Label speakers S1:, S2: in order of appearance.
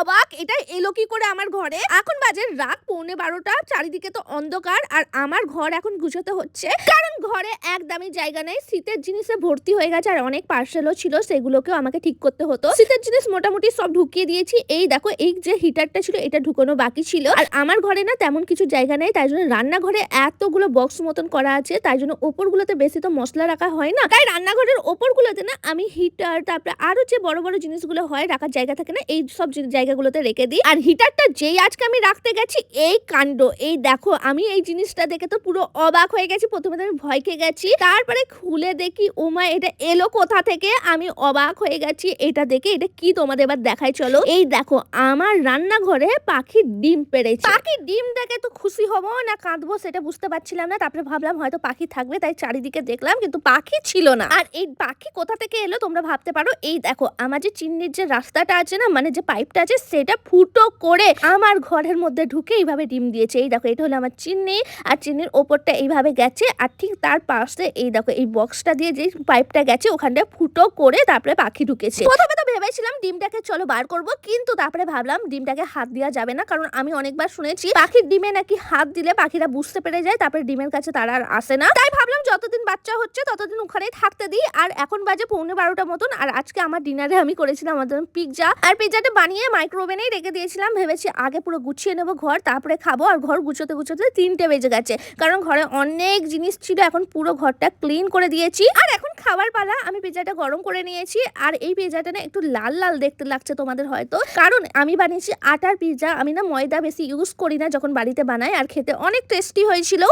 S1: অবাক, এটা এলো কি করে আমার ঘরে। এখন বাজে রাত 11:15, চারিদিকে তো অন্ধকার আর আমার ঘর এখন গুছোতে হচ্ছে, কারণ ঘরে একদমই জায়গা নেই। শীতের জিনিসে ভর্তি হয়ে গেছে আর অনেক পার্সেলও ছিল, সেগুলোকেও আমাকে ঠিক করতে হতো। শীতের জিনিস মোটামুটি সব ঢুকিয়ে দিয়েছি। এই দেখো, এই যে হিটারটা ছিল এটা ঢুকানো বাকি ছিল। আর আমার ঘরে না তেমন কিছু জায়গা নেই, তাই জন্য রান্নাঘরে এতগুলো বক্স মতন করা আছে, তাই জন্য ওপরগুলোতে বেশি তো মশলা রাখা হয় না, তাই রান্নাঘরের ওপরগুলোতে না আমি হিটার, তারপরে আরো যে বড় বড় জিনিসগুলো হয় রাখার জায়গা থাকে না, এই সব জায়গাগুলোতে রেখে দিই। আর হিটারটা যেই আজকে আমি রাখতে গেছি, এই কাণ্ড। এই দেখো, আমি এই জিনিসটা দেখে তো পুরো অবাক হয়ে গেছি। প্রথমে তো আমি ভয় খেয়ে গেছি, তারপরে খুলে দেখি ও মা, এটা এলো কোথা থেকে। আমি অবাক হয়ে গেছি এটা দেখে। এটা কি তোমাদের এবার দেখাই চলো। এই দেখো, আমার রান্নাঘরে পাখির ডিম পেড়েছে। পাখির ডিম দেখে তো খুশি হবো না কাঁদবো সেটা বুঝতে পারছিলাম না। তারপরে ভাবলাম হয়তো পাখি থাকবে, তাই চারিদিকে দেখলাম, কিন্তু পাখি ছিল না। আর এই পাখি কোথা থেকে এলো তোমরা ভাবতে পারো। এই দেখো, আমার যে চিমনির যে রাস্তাটা আছে না, মানে যে পাইপটা আছে, সেটা ফুটো করে আমার ঘরের মধ্যে ঢুকে এইভাবে ডিম দিয়েছে। এই দেখো, এটা হলো আমার চিমনি, আর চিমনির ওপরটা এইভাবে গেছে, আর ঠিক তার পাশে এই দেখো, এই বক্সটা দিয়ে যে পাইপটা গেছে ওখানটা ফুটো করে তারপরে পাখি ঢুকেছে। প্রথমে তো ভেবেছিলাম ডিমটাকে চলো বার করব, কিন্তু তারপরে ভাবলাম ডিমটাকে হাত দেওয়া যাবে না, কারণ আমি অনেকবার শুনেছি পাখির ডিমে নাকি হাত দিলে পাখিরা বুঝতে পেরে যায়, তারপরে ডিমের কাছে তারা আর আসে না। তাই ভাবলাম যতদিন বাচ্চা হচ্ছে ততদিন ওখানেই থাকতে দিই। আর এখন বাজে 11:15 মতন, আর আজকে আমার ডিনারে আমি করেছিলাম আমাদের পিৎজা, আর পিৎজাটা বানিয়ে মাইক্রোওভেনেই রেখে দিয়েছিলাম। ভেবেছি আগে পুরো গুছিয়ে নেবো ঘর, তারপরে খাবো। আর ঘর গুছোতে গুছোতে 3টে বেজে গেছে, কারণ ঘরে অনেক জিনিস ছিল। এখন পুরো ঘরটা ক্লিন করে দিয়েছি, আর এখন খাবার পালা। আমি পিৎজাটা গরম করে নিয়েছি, আর এই পিৎজাটা না একটু লাল লাল দেখতে লাগছে তোমাদের হয়তো, কারণ আমি বানিয়েছি আটার পিৎজা। আমি না ময়দা বেশি ইউজ করি না যখন বাড়িতে বানাই, আর খেতে অনেক টেস্টি হয়েছিল।